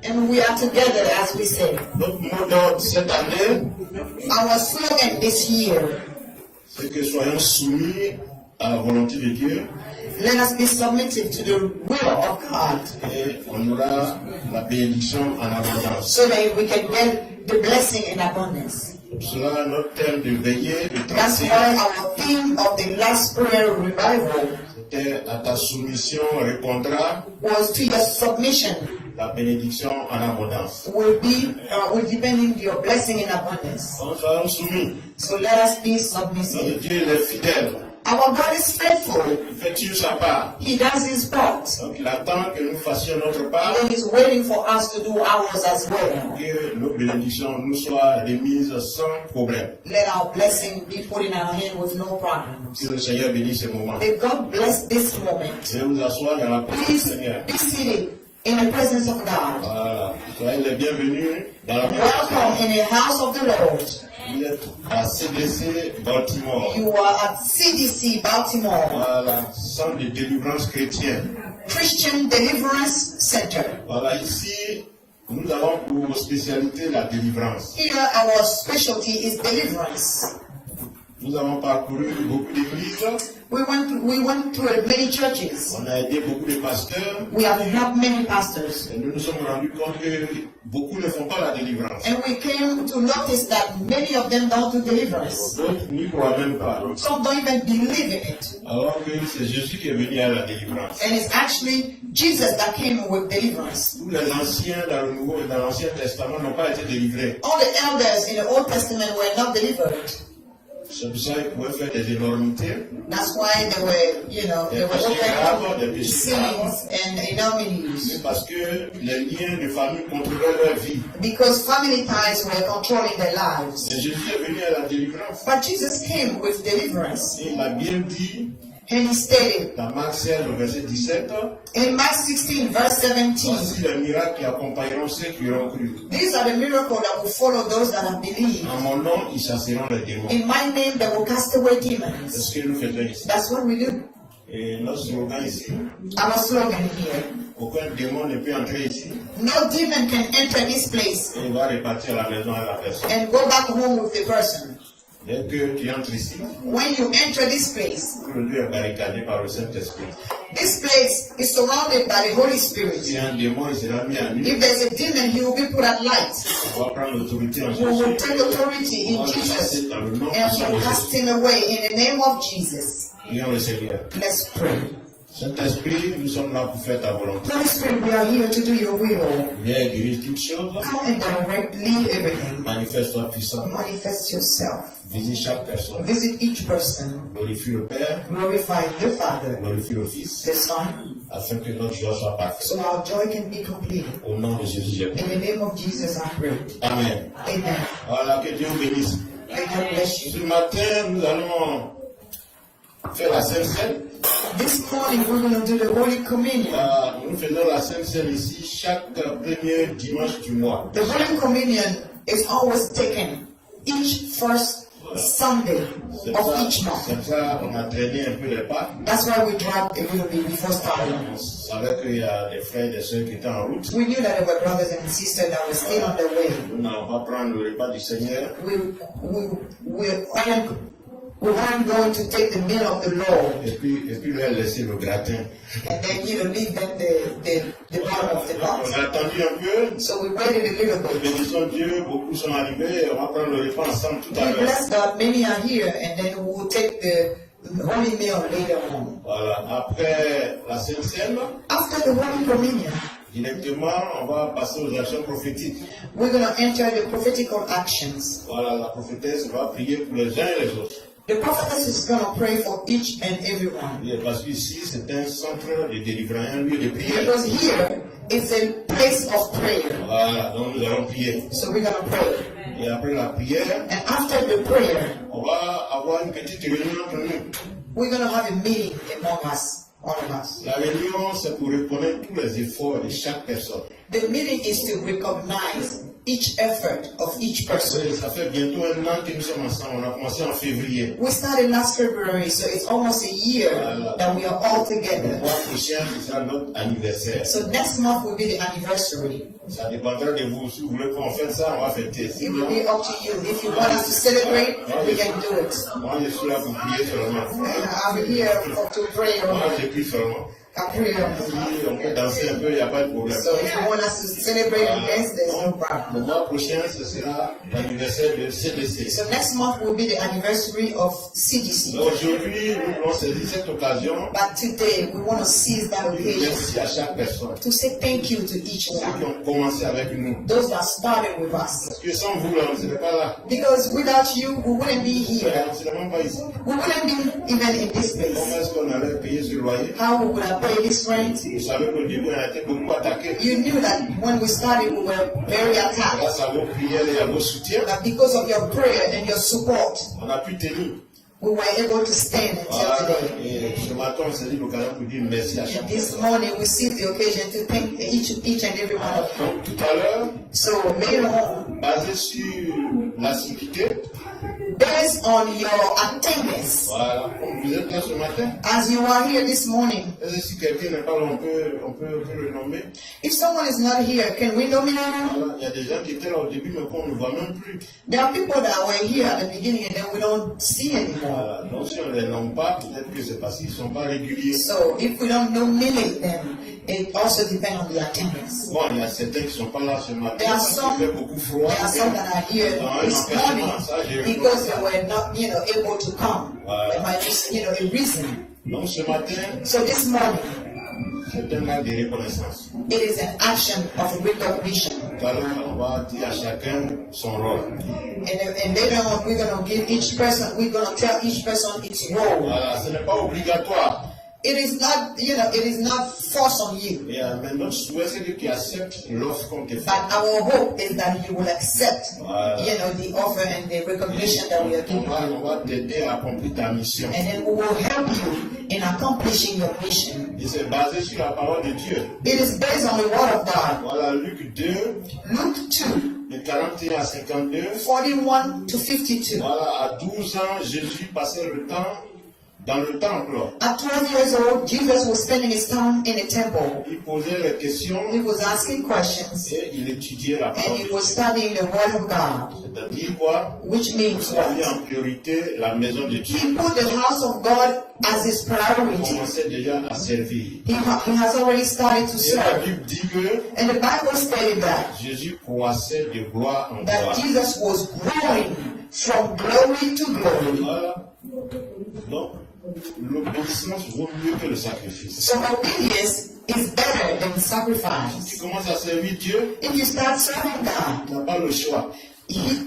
And we are together, as we say. Notre mot d'ordre cette année, Our slogan this year, c'est que soyons soumis à la volonté de Dieu let us be submissive to the will of God, et on aura la bénédiction en abondance. so that we can get the blessing in abundance. Pour cela, notre thème de veillée, de That's why 31, our theme of the last prayer revival c'était à ta soumission répondra was to your submission la bénédiction en abondance. will depending your blessing in abundance. Donc, soyons soumis. So let us be Notre submissive. Dieu il est fidèle. Our God is faithful. Il fait toujours sa part. He does his part. Donc, il attend que nous fassions notre part, And he's waiting for us to do ours as well. que nos bénédictions nous soient remises sans problème. Let our blessing be put in our hand with no problems. Que le Seigneur bénisse ce moment. May God bless this moment. Je vais vous asseoir dans la présence du Please Seigneur. be seated in the presence of God. Voilà. Soyez les bienvenus dans la présence du Welcome Seigneur. in the house of the Lord. Vous êtes à CDC Baltimore. You are at CDC Baltimore, Voilà. Centre de délivrance chrétienne. Christian Deliverance Center. Voilà. Ici, nous avons pour spécialité la délivrance. Here our specialty is deliverance. Nous avons parcouru beaucoup d'églises. We went through many churches. On a aidé beaucoup de pasteurs. We have helped many pastors. Et nous nous sommes rendus compte que beaucoup ne font pas la délivrance. And we came to notice that many of them don't do deliverance. D'autres n'y croient même pas. Some don't even believe in it. Alors que c'est Jésus qui est venu à la délivrance. And it's actually Jesus that came with deliverance. Tous les anciens dans le Nouveau et dans l'Ancien Testament n'ont pas été délivrés. All the elders in the Old Testament were not delivered. C'est pour ça qu'ils pouvaient faire des énormités. That's why they were open sins and C'est enormities. parce que les liens de famille contrôlaient leur vie. Because family ties were controlling their lives. Et Jésus est venu à la délivrance. But Jesus came with deliverance. Et il a bien dit And he stated dans Marc 16, au verset 17, in Mark 16, verse 17, voici les miracles qui accompagneront ceux qui auront cru. these are the miracles that will follow those that have believed. En mon nom, ils chasseront les démons. In my name, they will cast away C'est demons. ce que nous faisons ici. That's what we do. Et notre slogan ici, Our slogan here. aucun démon ne peut entrer ici No demon can enter this place et va repartir à la maison à la personne. and go back home with the person. Dès que tu entres ici, When you enter this place, le lieu est barricadé par le Saint-Esprit. this place is surrounded by the Holy Si Spirit. un démon il sera mis à nu, If there's a demon, he will be put at light. on va prendre l'autorité en We will Jésus. take authority On in va le Jesus chasser dans le nom and puissant will de cast Jésus. him away in the name of Jesus. Prions le Seigneur. Let's pray. Saint-Esprit, nous sommes là pour faire ta volonté. Holy Spirit, we are here to do your will. Viens et dirige toutes choses. Come and direct, lead everything. Manifeste-toi puissant. Manifest yourself. Visite chaque personne. Visit each person. Glorifie le Père, Glorify the Father, glorifie le Fils, the Son, afin que notre joie soit parfaite. so our joy can be complete. Au nom de Jésus, j'ai prié. In the name of Jesus, I pray. Amen. Amen. Voilà, que Dieu vous bénisse. May God bless you. Ce matin, nous allons faire la Sainte Seine. This morning, we're going to do the Holy Communion. Nous faisons la Sainte Seine ici chaque premier dimanche du mois. The Holy Communion is always taken each first Sunday C'est of ça, each month. comme ça, on a traîné un peu les pas. That's why we drive a little bit before starting. On savait qu'il y a des frères et des sœurs qui étaient en route. We knew that there were brothers and sisters that were still on their way. Nous n'allons pas prendre le repas du Seigneur. We weren't going to take the meal of the Lord Et puis leur laisser le gratin. and then leave them the bottom of the On pot. a attendu un peu. So we waited a little bit. Bénissons Dieu, beaucoup sont arrivés. On va prendre le repas ensemble tout à We l'heure. bless God, many are here, and then we will take the holy meal later on. Voilà. Après la Sainte Seine, After the Holy Communion, directement, on va passer aux actions prophétiques. we're going to enter the prophetical actions. Voilà, la prophétesse va prier pour les uns et les autres. The prophetess is going to pray for each and every one. Et parce qu'ici, c'est un centre de délivrance, un lieu de prière. Because here is a place of prayer. Voilà, donc nous allons prier. So we're going to pray. Et après la prière, And after the prayer, on va avoir une petite réunion entre nous. we're going to have a meeting among us, all of us. La réunion, c'est pour reconnaître tous les efforts de chaque personne. The meeting is to recognize each effort of each person. Ça fait bientôt un an que nous sommes ensemble. On a commencé en février. We started last February, so it's almost a year that we are all together. Le mois prochain, ce sera notre anniversaire. So next month will be the anniversary. Ça dépendra de vous. Si vous voulez qu'on fasse ça, on va fêter. It will be up to you. If you want us to celebrate, we can do it. Moi, je suis là pour prier seulement. I'm here to pray. Moi, je prie seulement. I pray. Si on peut danser un peu, il n'y a pas de problème. So if you want us to celebrate and dance, there's no problem. Le mois prochain, ce sera l'anniversaire de CDC. So next month will be the anniversary of CDC. Aujourd'hui, nous voulons saisir cette occasion. But today, we want to seize that occasion Merci à chaque personne. to say thank you to each Ceux qui one. ont commencé avec nous. Those that started with us. Parce que sans vous, là, on ne serait pas là. Because without you, we wouldn't be here. On ne serait même pas ici. We wouldn't be even in this Comment place. est-ce qu'on allait payer ce loyer? How we would have paid this rent? Vous savez qu'au début, on a été beaucoup attaqué. You knew that when we started, we were very attacked. Grâce à vos prières et à vos soutiens, But because of your prayer and your support, on a pu tenir. we were able to stand until Voilà. today. Et ce matin, on s'est dit l'occasion pour dire merci à chaque And this personne. morning, we seized the occasion to thank each and every one of you. Donc, tout à l'heure, So later on, basé sur l'assiduité, based on your attendance, voilà, comme vous êtes là ce matin, as you are here this morning, et si quelqu'un n'est pas là, on peut le nommer. if someone is not here, can we nominate him? Voilà. Il y a des gens qui étaient là au début, mais qu'on ne voit même plus. There are people that were here at the beginning and then we don't see anymore. Voilà. Donc, si on ne les nomme pas, peut-être que c'est parce qu'ils ne sont pas réguliers. So if we don't nominate them, it also depends on the attendance. Bon, il y a certains qui ne sont pas là ce matin. There are Parce some- qu'il fait beaucoup froid. There are some that are here Dans un this morning empêchement, ça, j'ai because they were not, able to come. Wow. There might be, a reason. Donc, ce matin, So this morning, c'est un acte de reconnaissance. it is an action of recognition. Tout à l'heure, on va dire à chacun son rôle. And later on, we're going to give each person, we're going to tell each person its role. Voilà, ce n'est pas obligatoire. It is not, it is not forced on you. Et maintenant, notre souhait, c'est que tu acceptes l'offre qu'on te fait. But our hope is that you will accept, Wow. the offer and the recognition that we are giving. On va t'aider à accomplir ta mission. And then we will help you in accomplishing your mission. Et c'est basé sur la parole de Dieu. It is based on the word of God. Voilà, Luc 2, Luke 2, de 41 à 52. 41 to 52. Voilà, à 12 ans, Jésus passait le temps dans le temple. At 12 years old, Jesus was spending his time in the temple. Il posait les questions He was asking questions et il étudiait la and he parole. was studying the word of God, C'est-à-dire quoi? which means Il avait what? en priorité la maison de Dieu. He put the house of God as his Il priority. commençait déjà à servir. He has already started to Et la serve. Bible dit que And the Bible stated that Jésus croissait de gloire en that gloire. Jesus was growing from glory to glory. Voilà. Donc, l'obéissance vaut mieux que le sacrifice. So obedience is better than Tu sacrifice. commences à servir Dieu, If you start serving God, tu n'as pas le choix.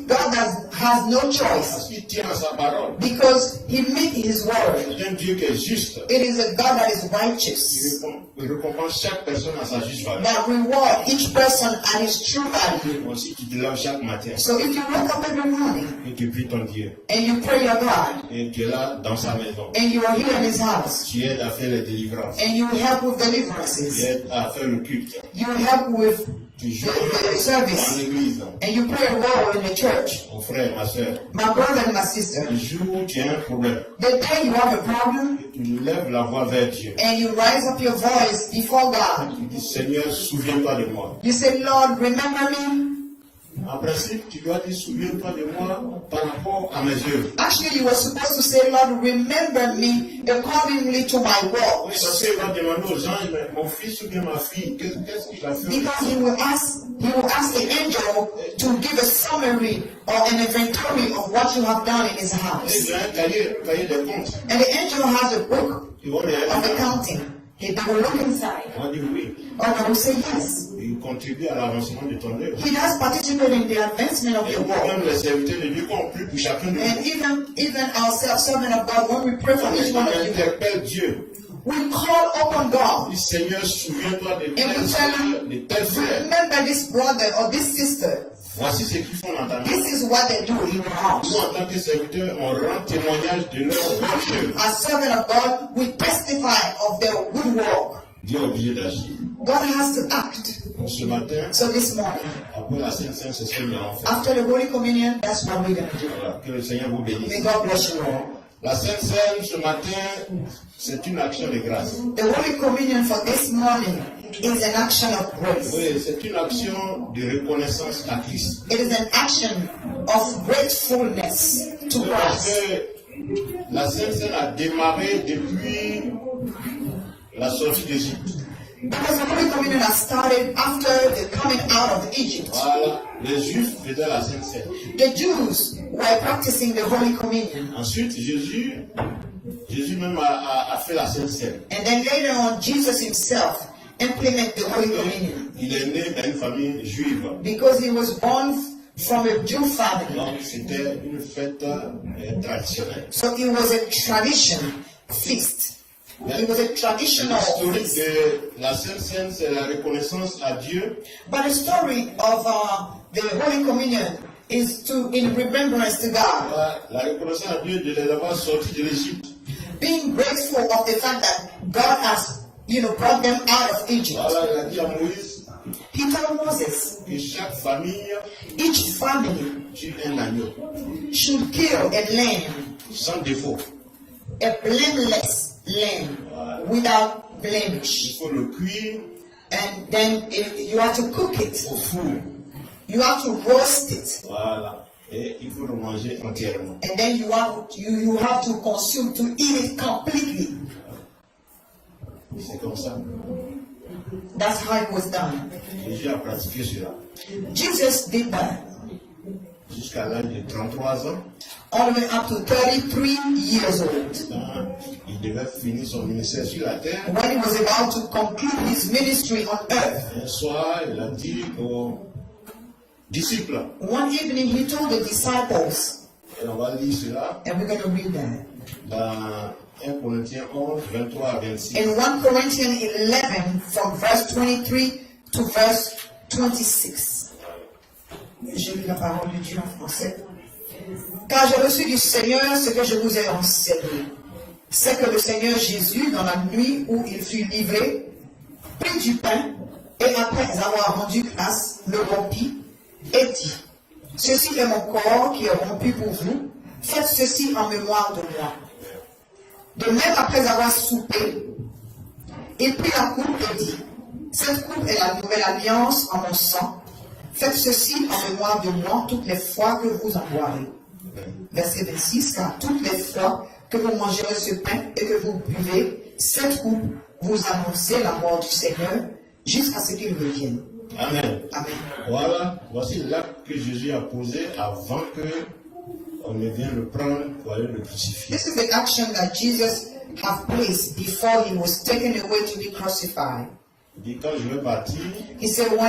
God has no choice Parce qu'il tient à sa parole. because he made his word. C'est un Dieu qui est juste. It is a God that is righteous, Il récompense chaque personne à sa juste valeur. that reward each person at his true value. Moi aussi, tu te lèves chaque matin So if you wake up every morning et tu pries ton Dieu. and you pray your God Et tu es là dans sa maison. and you are here in his house Tu aides à faire les délivrances. and you help with Tu deliverances, aides à faire le culte. you help with Tu joues the en service, église. and you pray a role in the church. Mon frère, ma soeur. My brother and my sister, Le jour où tu as un problème, the day you have a problem tu lèves la voix vers Dieu. and you rise up your voice before God, Tu dis, Seigneur, souviens-toi de moi. you say, Lord, remember me. En principe, tu dois dire, souviens-toi de moi par rapport à mes œuvres. Actually, you were supposed to say, Lord, remember me accordingly to my Oui, works. parce qu'il va demander aux gens, mais mon fils ou bien ma fille, qu'est-ce qu'il a fait? Because he will ask the angel to give a summary or an inventory of what you have done in his Et house. il a un cahier des comptes. And the angel has a book Ils vont les of regarder. accounting. They will look inside. On va dire oui. Or they will say yes. Il contribue à l'avancement de ton œuvre. He does participate in the advancement of Et your même work. les serviteurs de Dieu qu'on prie pour chacun de And nous. even ourselves, servant of God, when we pray for each On one of you, interpelle Dieu. we call upon God. Dis Seigneur, souviens-toi de And tel we frère, tell de him, tel frère. remember this brother or this sister. Voici ce qu'ils font dans ta maison. This is what they do in your house. Nous, en tant que serviteurs, on rend témoignage de leur bonne œuvre. As servant of God, we testify of their good work. Dieu est obligé d'agir. God has to act. Donc ce matin, So this morning, après la Sainte Seine, c'est ce que nous allons faire. after the Holy Communion, that's what we're going to do. Voilà, que le Seigneur vous bénisse. May God bless you all. La Sainte Seine, ce matin, c'est une action de grâce. The Holy Communion for this morning is an action of grace. Oui, c'est une action de reconnaissance à Christ. It is an action of gratefulness to Parce Christ. que la Sainte Seine a démarré depuis la sortie d'Égypte. Because the Holy Communion has started after the coming out of Egypt. Voilà, les Juifs faisaient la Sainte Seine. The Jews were practicing the Holy Communion. Ensuite, Jésus même a fait la Sainte Seine. And then later on, Jesus himself implemented the Holy Communion. Il est né dans une famille juive. Because he was born from a Jew family. Donc, c'était une fête traditionnelle. So it was a tradition feast. It was a traditional L'historique feast. de la Sainte Seine, c'est la reconnaissance à Dieu But the story of the Holy Communion is in remembrance to God. la reconnaissance à Dieu de les avoir sortis de l'Égypte. Being grateful of the fact that God has, brought them out of Egypt. Voilà, il a dit à Moïse He told Moses, que chaque famille each family tue un agneau, should kill a lamb, sans défaut. a blameless lamb, without blemish. Il faut le cuire And then you have to cook it. au four. You have to roast it. Voilà. Et il faut le manger entièrement. And then you have to consume, to eat it completely. C'est comme ça. That's how it was done. Jésus a pratiqué cela. Jesus did that Jusqu'à l'âge de 33 ans, all the way up to 33 years old. quand il devait finir son ministère sur la terre. When he was about to conclude his ministry on earth, Un soir, il a dit aux disciples, one evening he told the disciples, et on va lire cela and we're going to read that, dans 1 Corinthiens 11, 23 à 26. in 1 Corinthians 11 from verse 23 to verse 26. J'ai lu la parole de Dieu en français. Car j'ai reçu du Seigneur ce que je vous ai enseigné. C'est que le Seigneur Jésus, dans la nuit où il fut livré, prit du pain et après avoir rendu grâce, le rompit et dit, ceci est mon corps qui est rompu pour vous, faites ceci en mémoire de moi. De même après avoir soupé, il prit la coupe et dit, cette coupe est la nouvelle alliance en mon sang. Faites ceci en mémoire de moi toutes les fois que vous en boirez. Verset 26, car toutes les fois que vous mangerez ce pain et que vous buvez cette coupe, vous annoncez la mort du Seigneur jusqu'à ce qu'il revienne. Amen. Amen. Voilà, voici l'acte que Jésus a posé avant que on ne vienne le prendre pour aller le crucifier. This is the action that Jesus have placed before he was taken away to be crucified. Il dit, quand je vais partir, He said, when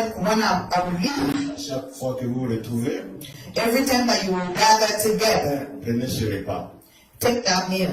I will leave, à chaque fois que vous vous retrouvez, every time that you will gather together, prenez ce repas take that meal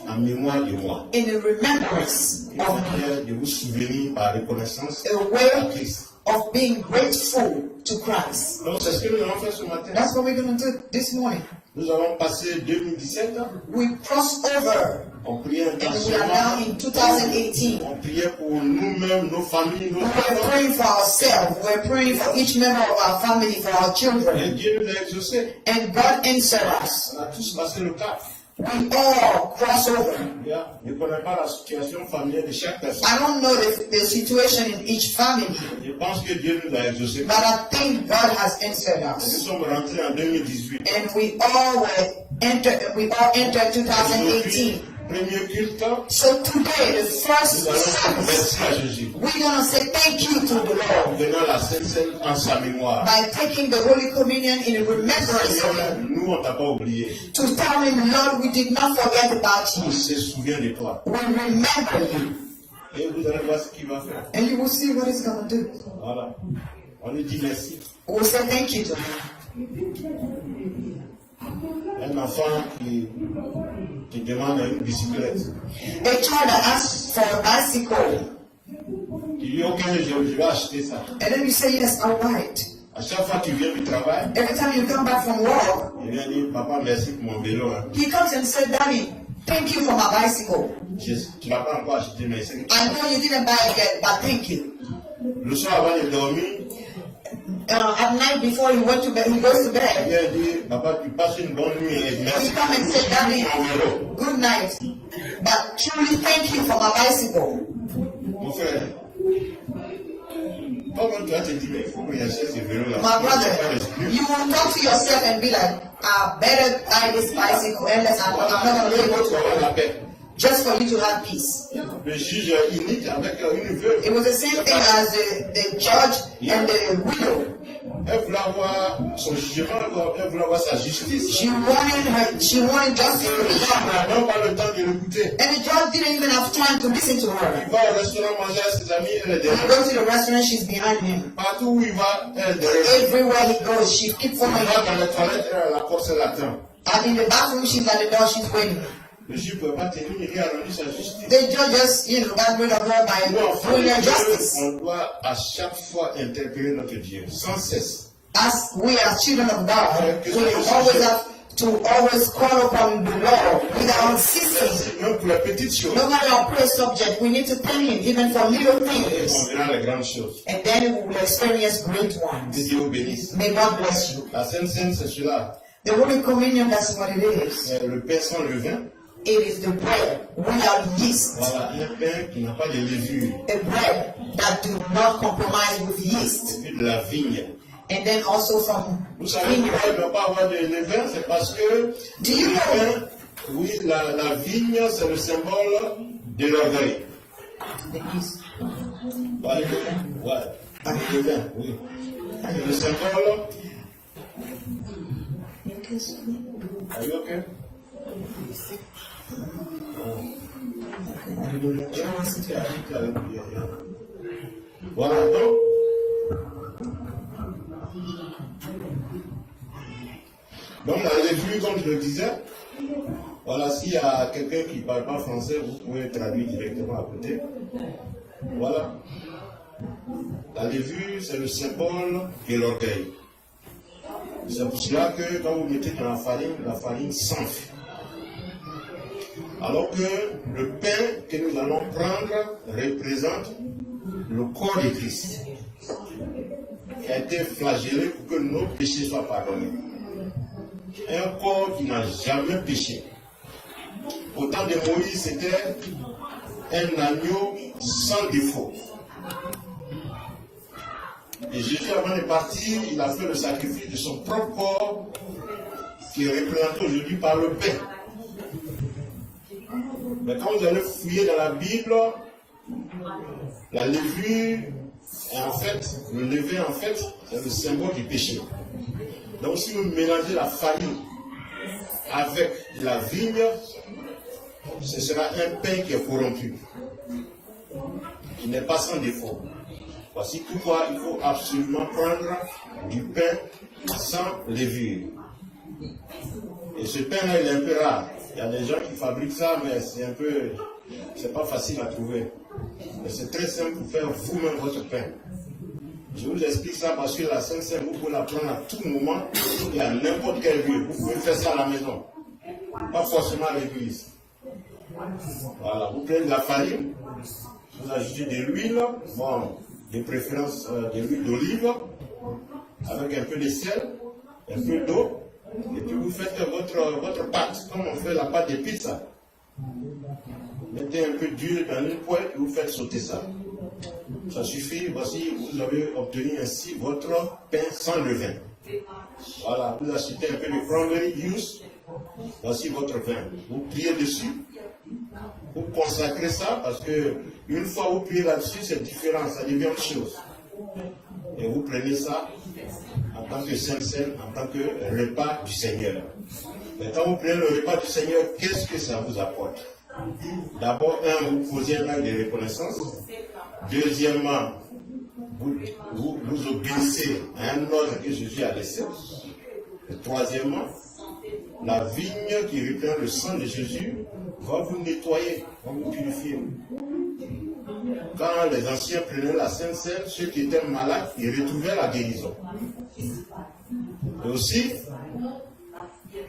en mémoire de moi. in remembrance Une of me, manière de vous souvenir par reconnaissance a à way Christ. of being grateful to Christ. Donc c'est ce que nous allons faire ce matin. That's what we're going to do this morning. Nous avons passé 2017, We crossed over on priait and we are now intensément, in 2018. on priait pour nous-mêmes, nos familles, nos We're enfants. praying for ourselves. We're praying for each member of our family, for our Et children. Dieu nous a exaucés. And God answered us. On a tous passé le cap. We all cross over. Je ne connais pas la situation familiale de chaque personne. I don't know the situation in each family, Je pense que Dieu nous a exaucés. but I think God has answered Nous us. sommes rentrés en 2018. And we all entered 2018. Premier culte, So today, the first nous allons dire service, merci à Jésus. we're going to say thank you to the Lord Venant la Sainte Seine en sa mémoire. by taking the Holy Communion in remembrance of Seigneur, Him. nous, on t'a pas oublié. To tell Him, Lord, we did not forget about On you. se souvient de toi. We remember you. Et vous allez voir ce qu'il va faire. And you will see what He's going to do. Voilà. On lui dit merci. We'll say thank you to Him. Un enfant qui demande une bicyclette. A child that asks for a bicycle, Tu dis, ok, je vais acheter ça. and then you say, yes, all right. À chaque fois qu'il vient du travail, Every time you come back from work, il vient dire, papa, merci pour mon vélo. Hein. he comes and says, Daddy, thank you for my bicycle. Tu n'as pas encore acheté, mais c'est... I know you didn't buy it yet, but thank you. Le soir avant de dormir, At night before he went to bed, he goes to il bed. a dit, papa, tu passes une bonne nuit et merci. He come and say, Daddy, good night. But truly thank you for my bicycle. Mon frère, comment tu vas te dire, mais il faut que j'achète ce vélo là. My brother, you will talk to yourself and be like, I better buy this bicycle unless I'm not going to be able to. Just for you to have peace. Le juge unique avec une veuve. It was the same thing as the judge and the widow. Elle voulait avoir son jugement, elle voulait avoir sa justice. She wanted justice for the Elle judge. n'a même pas le temps de l'écouter. And the judge didn't even have time to listen to her. Il va au restaurant manger avec ses amis, elle est When he derrière. goes to the restaurant, she's behind him. Partout où il va, elle est derrière. Everywhere he goes, she keeps Il following va him. dans les toilettes, elle a la porte, elle l'attend. And in the bathroom, she's at the door, she's waiting. Le juge ne peut pas tenir, il a rendu sa justice. The judge just, got rid of her by doing her justice. On doit à chaque fois interpeller notre Dieu, sans cesse. As we are children of God, we always have to always call upon the Lord without ceasing. Même pour les petites choses, No matter our prayer subject, we need to thank Him even for little on things. verra les grandes choses. And then we will experience great Que ones. Dieu vous bénisse. May God bless you. La Sainte Seine, c'est cela. The Holy Communion, that's what it is. Le pain sans levain. It is the bread without yeast. Voilà, un pain qui n'a pas de levure. A bread that do not compromise with yeast. Et puis de la vigne. And then also from Vous savez vineyard. pourquoi il ne peut pas avoir de levain? C'est parce que Do you le know? pain, oui, la vigne, c'est le symbole de l'orgueil. The yeast. Ouais, le levain, ouais. Le levain, oui. C'est le symbole. Are you okay? Voilà, donc la levure, comme je le disais, voilà, s'il y a quelqu'un qui ne parle pas français, vous pouvez traduire directement à côté. Voilà. La levure, c'est le symbole de l'orgueil. C'est pour cela que quand vous mettez dans la farine s'enfle. Alors que le pain que nous allons prendre représente le corps de Christ, qui a été flagellé pour que nos péchés soient pardonnés. Un corps qui n'a jamais péché. Au temps de Moïse, c'était un agneau sans défaut. Et Jésus, avant de partir, il a fait le sacrifice de son propre corps, qui est représenté aujourd'hui par le pain. Mais quand vous allez fouiller dans la Bible, la levure, en fait, le levain, en fait, c'est le symbole du péché. Donc si vous mélangez la farine avec la vigne, ce sera un pain qui est corrompu, qui n'est pas sans défaut. Voici pourquoi il faut absolument prendre du pain sans levure. Et ce pain-là, il est un peu rare. Il y a des gens qui fabriquent ça, mais c'est pas facile à trouver. Mais c'est très simple pour faire vous-même votre pain. Je vous explique ça parce que la Sainte Seine, vous pouvez la prendre à tout moment et à n'importe quel lieu. Vous pouvez faire ça à la maison. Pas forcément à l'église. Voilà, vous prenez de la farine, vous ajoutez de l'huile, bon, de préférence de l'huile d'olive, avec un peu de sel, un peu d'eau. Et puis vous faites votre pâte, comme on fait la pâte de pizza. Mettez un peu d'huile dans une poêle et vous faites sauter ça. Ça suffit, voici, vous avez obtenu ainsi votre pain sans levain. Voilà, vous achetez un peu de cranberry juice, voici votre vin. Vous pliez dessus, vous consacrez ça, parce que une fois vous pliez là-dessus, c'est différent, ça devient autre chose. Et vous prenez ça en tant que Sainte Seine, en tant que repas du Seigneur. Mais quand vous prenez le repas du Seigneur, qu'est-ce que ça vous apporte? D'abord, vous posez un acte de reconnaissance. Deuxièmement, vous obéissez à un ordre que Jésus a laissé. Et troisièmement, la vigne qui représente le sang de Jésus va vous nettoyer, va vous purifier. Quand les anciens prenaient la Sainte Seine, ceux qui étaient malades, ils retrouvaient la guérison. Et aussi,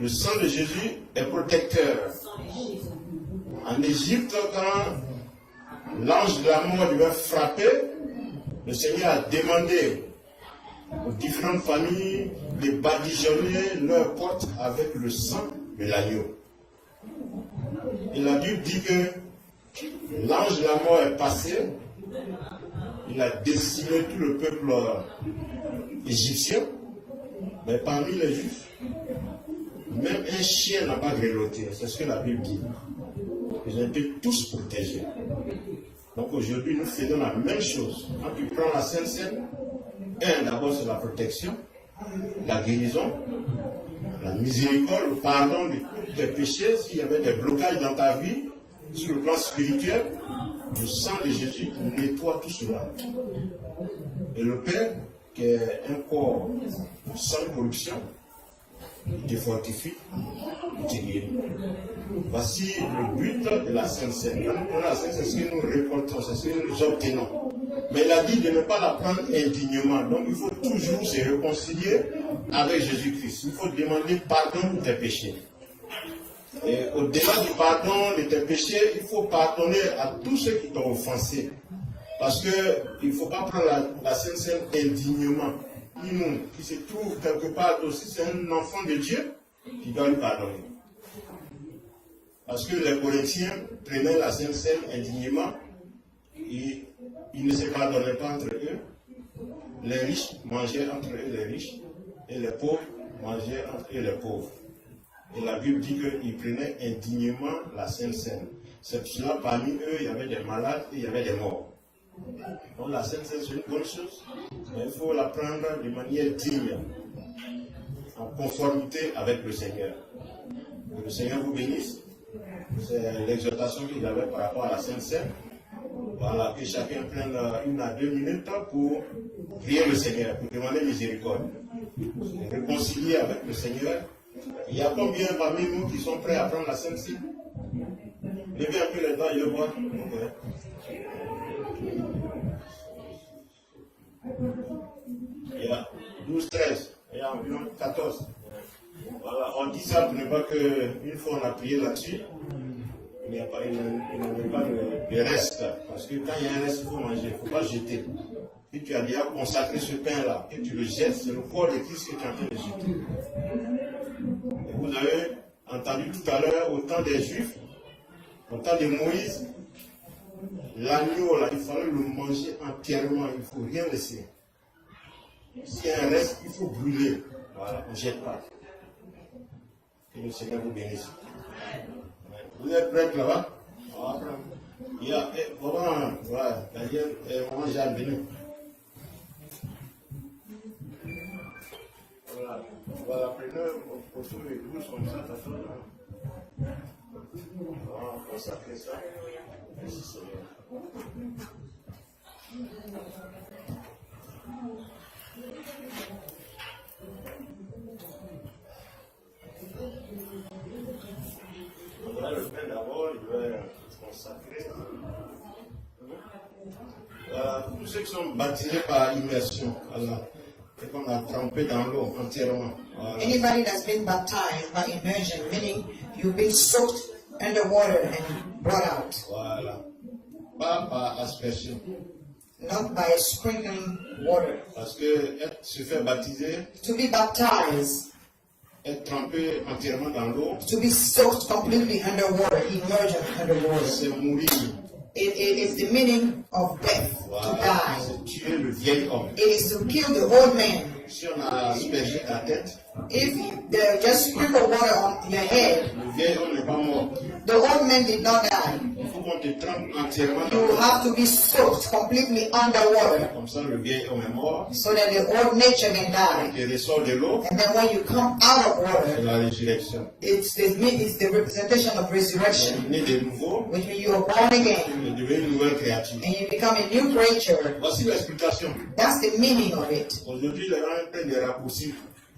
le sang de Jésus est protecteur. En Égypte, quand l'ange de la mort lui a frappé, le Seigneur a demandé aux différentes familles de badigeonner leurs portes avec le sang de l'agneau. Et la Bible dit que l'ange de la mort est passé, il a décimé tout le peuple égyptien, mais parmi les Juifs, même un chien n'a pas grelotté. C'est ce que la Bible dit. Ils ont été tous protégés. Donc aujourd'hui, nous faisons la même chose. Quand tu prends la Sainte Seine, d'abord c'est la protection, la guérison, la miséricorde, le pardon de tous tes péchés. S'il y avait des blocages dans ta vie, sur le plan spirituel, le sang de Jésus nettoie tout cela. Et le Père, qui est un corps sans corruption, il te fortifie, il te guérit. Voici le but de la Sainte Seine. La Sainte Seine, c'est ce que nous récoltons, c'est ce que nous obtenons. Mais il a dit de ne pas la prendre indignement. Donc il faut toujours se réconcilier avec Jésus-Christ. Il faut demander pardon pour tes péchés. Et au-delà du pardon de tes péchés, il faut pardonner à tous ceux qui t'ont offensé. Parce qu'il ne faut pas prendre la Sainte Seine indignement. Nous, qui se trouve quelque part aussi, c'est un enfant de Dieu qui doit lui pardonner. Parce que les Corinthiens prenaient la Sainte Seine indignement et ils ne se pardonnaient pas entre eux. Les riches mangeaient entre eux les riches et les pauvres mangeaient entre eux les pauvres. Et la Bible dit qu'ils prenaient indignement la Sainte Seine. C'est pour cela parmi eux, il y avait des malades et il y avait des morts. Donc la Sainte Seine, c'est une bonne chose, mais il faut la prendre de manière digne, en conformité avec le Seigneur. Que le Seigneur vous bénisse. C'est l'exhortation qu'il avait par rapport à la Sainte Seine. Voilà, que chacun prenne 1 à 2 minutes pour prier le Seigneur, pour demander miséricorde. Se réconcilier avec le Seigneur. Il y a combien parmi nous qui sont prêts à prendre la Sainte Seine? Levez un peu les doigts, je vois. Il y a 12, 13, il y a environ 14. Voilà, on dit ça pour ne pas qu'une fois on a prié là-dessus, il n'y a pas de reste. Parce que quand il y a un reste, il faut manger, il ne faut pas jeter. Si tu as déjà consacré ce pain-là et tu le jettes, c'est le corps de Christ que tu es en train de jeter. Et vous avez entendu tout à l'heure, au temps des Juifs, au temps de Moïse, l'agneau, là, il fallait le manger entièrement, il ne faut rien laisser. S'il y a un reste, il faut brûler. Voilà, on ne jette pas. Que le Seigneur vous bénisse. Vous êtes prêts là-bas? Il y a, voilà, Daniel, maman Jeanne, venez. Voilà, prenez au tour les 12 comme ça, t'as tout. Voilà, on consacre ça. Merci Seigneur. On va le faire d'abord, il va se consacrer. Voilà, tous ceux qui sont baptisés par immersion, voilà, et qu'on a trempé dans l'eau entièrement. Voilà. Anybody that's been baptized by immersion, meaning you've been soaked underwater and brought out. Voilà. Pas par aspersion. Not by sprinkling water. Parce que se faire baptiser, To be baptized, être trempé entièrement dans l'eau, to be soaked completely underwater, immersion underwater. c'est mourir. It is the meaning of death, Voilà. to die. C'est tuer le vieil homme. It is to kill the old man. Si on a aspergé ta tête, If they just sprinkle water on your head, le vieil homme n'est pas mort. the old man did not die. Il faut qu'on te trempe entièrement dans You l'eau. have to be soaked completely underwater Comme ça, le vieil homme est mort. so that the old nature can die. Il ressort de l'eau, And then when you come out of c'est water, la résurrection. it's the representation of resurrection, On est né de nouveau, which means you are born again on est devenu une nouvelle créature. and you become a new creature. Voici l'explication. That's the meaning of it. Aujourd'hui, les gens prennent des raccourcis.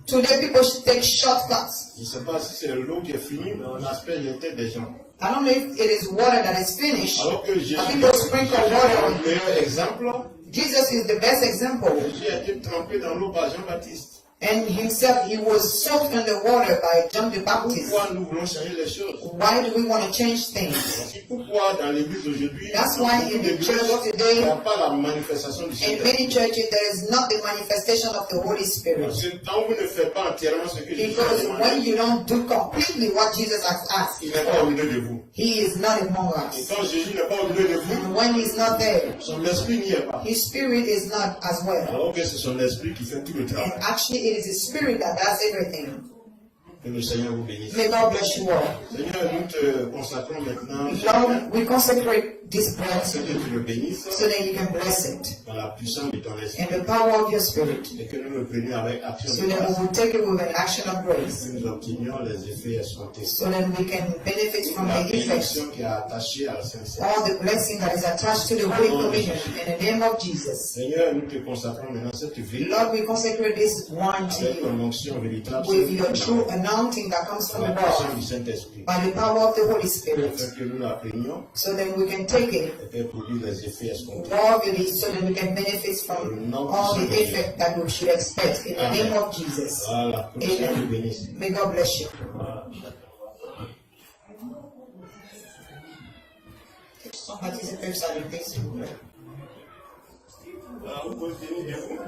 Today people should take shortcuts. Je ne sais pas si c'est l'eau qui est finie, mais on asperge les têtes des gens. I don't know if it is water that is finished. Alors que Jésus I people sprinkle est water. le meilleur exemple. Jesus is the best example. Jésus a été trempé dans l'eau par Jean-Baptiste. And himself, he was soaked in the water by John the Baptist. Pourquoi nous voulons changer les choses? Why do we want to change things? Pourquoi dans l'église d'aujourd'hui, That's why in the church il n'y today, a pas la manifestation du in Saint-Esprit? many churches, there is not the manifestation of the Holy Spirit. Parce que quand vous ne faites pas entièrement ce que Jésus a Because demandé, when you don't do completely what Jesus has asked, il n'est pas au milieu de vous. he is not among Et us. quand Jésus n'est pas au milieu de vous, And when he's not there, son esprit n'y est pas. his spirit is not as well. Alors que c'est son esprit qui fait tout le And travail. actually, it is his spirit that does everything. Que le Seigneur vous bénisse. May God bless you all. Seigneur, nous te consacrons maintenant Lord, we consecrate this bread que tu le bénisses so that you can bless it dans la puissance de ton esprit. in the power of your spirit, Et que nous le prenions avec action so de that we grâce. will take it with an action of grace, Que nous obtenions les effets escomptés. so that we can benefit from La the effects, bénédiction qui est attachée à la Sainte-Seine. all the blessing that is attached to the Holy Communion in the name of Jesus. Seigneur, nous te consacrons maintenant cette vie Lord, we consecrate this wine to avec you ton onction véritable with your true anointing that comes from la puissance God du Saint-Esprit. by the power of the Holy Spirit, Afin que nous la prenions so that we can take it et qu'elle produise les effets escomptés. worthily, so that we can benefit from all the effect that we should expect in the name of Jesus. Voilà. Que le Seigneur vous bénisse. May God bless you. Participez salutés, s'il vous plaît. Voilà, vous pouvez venir debout.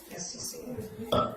Merci, Seigneur.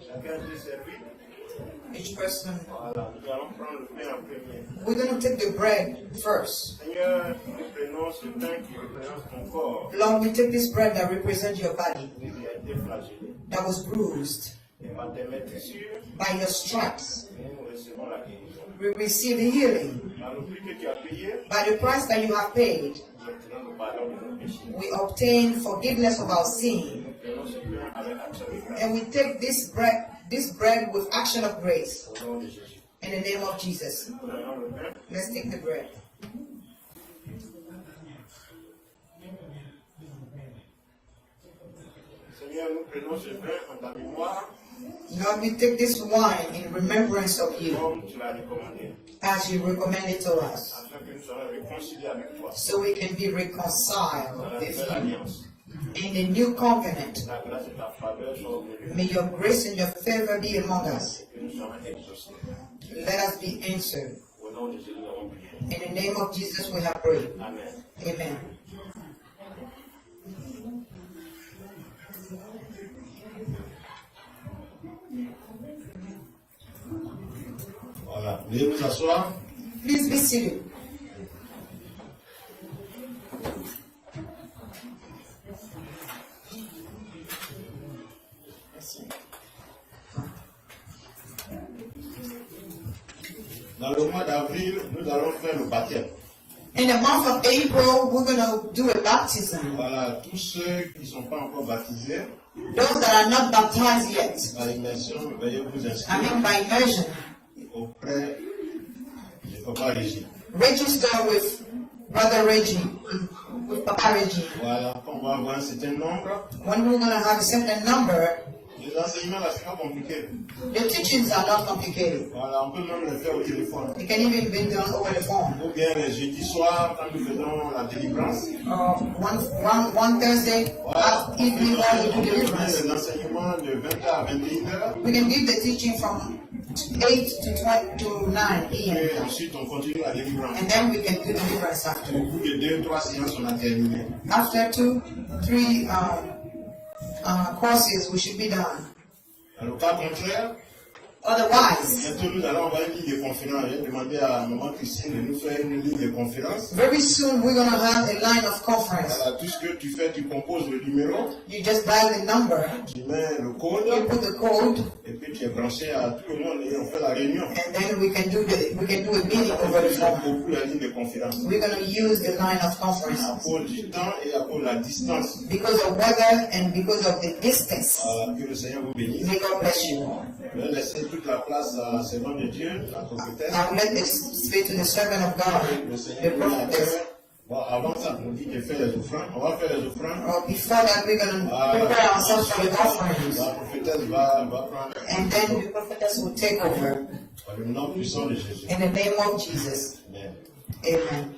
Chacun s'est servi. Each person, Voilà, nous allons prendre le pain en premier. we're going to take the bread first. Seigneur, nous prenons ce pain qui représente ton corps, Lord, we take this bread that represents your body, qui a été flagellé. that was bruised. Et par tes maîtrissures, By your stripes, nous recevons la guérison. we receive healing. Par le prix que tu as payé, By the price that you have paid, nous obtenons le pardon de nos péchés. we obtain forgiveness of our sin. Nous prenons ce pain avec action de grâce. And we take this bread with action of grace. Au nom de Jésus. In the name of Jesus. Prenons le pain. Let's take the bread. Seigneur, nous prenons ce pain en ta mémoire, Lord, we take this wine in remembrance of you, comme tu l'as recommandé, as you recommended to us, afin que nous soyons réconciliés avec toi. so we can be reconciled Dans la with nouvelle you. alliance, In the new covenant, la grâce et ta faveur sont venues. may your grace and your favor be among us. Que nous soyons exaucés. Let us be answered. Au nom de Jésus, nous avons prié. In the name of Jesus, we have prayed. Amen. Amen. Voilà. Veuillez vous asseoir. Please be seated. Dans le mois d'avril, nous allons faire le baptême. In the month of April, we're going to do a baptism. Voilà, tous ceux qui ne sont pas encore baptisés, Those that are not baptized yet, par immersion, veuillez vous I inscrire mean by immersion, auprès du Papa Régis. register with Brother Reggie, with Papa Reggie. Voilà, on va avoir un certain nombre. When we're going to have a certain number, Les enseignements, là, c'est pas compliqué. the teachings are not complicated. Voilà, on peut même le faire au téléphone. It can even be done over the phone. Ou bien les jeudis soirs, quand nous faisons la délivrance. One Thursday evening while we do On peut deliverance, faire les enseignements de 20h à 21h. we can give the teaching from 8 to 9 Et p.m. ensuite, on continue la délivrance. And then we can do deliverance after. Au bout de 2 ou 3 séances, on a terminé. After 2-3 courses, we should be done. Dans le cas contraire, Otherwise, bientôt nous allons avoir une ligne de conférence. J'ai demandé à maman Christine de nous faire une ligne de conférence. very soon we're going to have a line of conference. Voilà, tout ce que tu fais, tu composes le numéro, You just dial the number, tu mets le code, you put the code, et puis tu es branché à tout le monde et on fait la réunion. and then we can do a meeting over the J'aime phone. beaucoup la ligne de conférence. We're going to use the line of conference À cause du temps et à cause de la distance. because of weather and because of the distance. Voilà, que le Seigneur vous bénisse. May God bless you. Je vais laisser toute la place à servant de Dieu, la prophétesse. Now let it speak to the servant of God, Le the Seigneur vous prophetess. bénisse. Bon, avant ça, on dit de faire les offrandes. On va faire les offrandes. Before that, we're going to prepare ourselves for the offerings. La prophétesse va prendre And then the prophetess will take over par le nom puissant de Jésus. in the name of Jesus. Amen. Amen.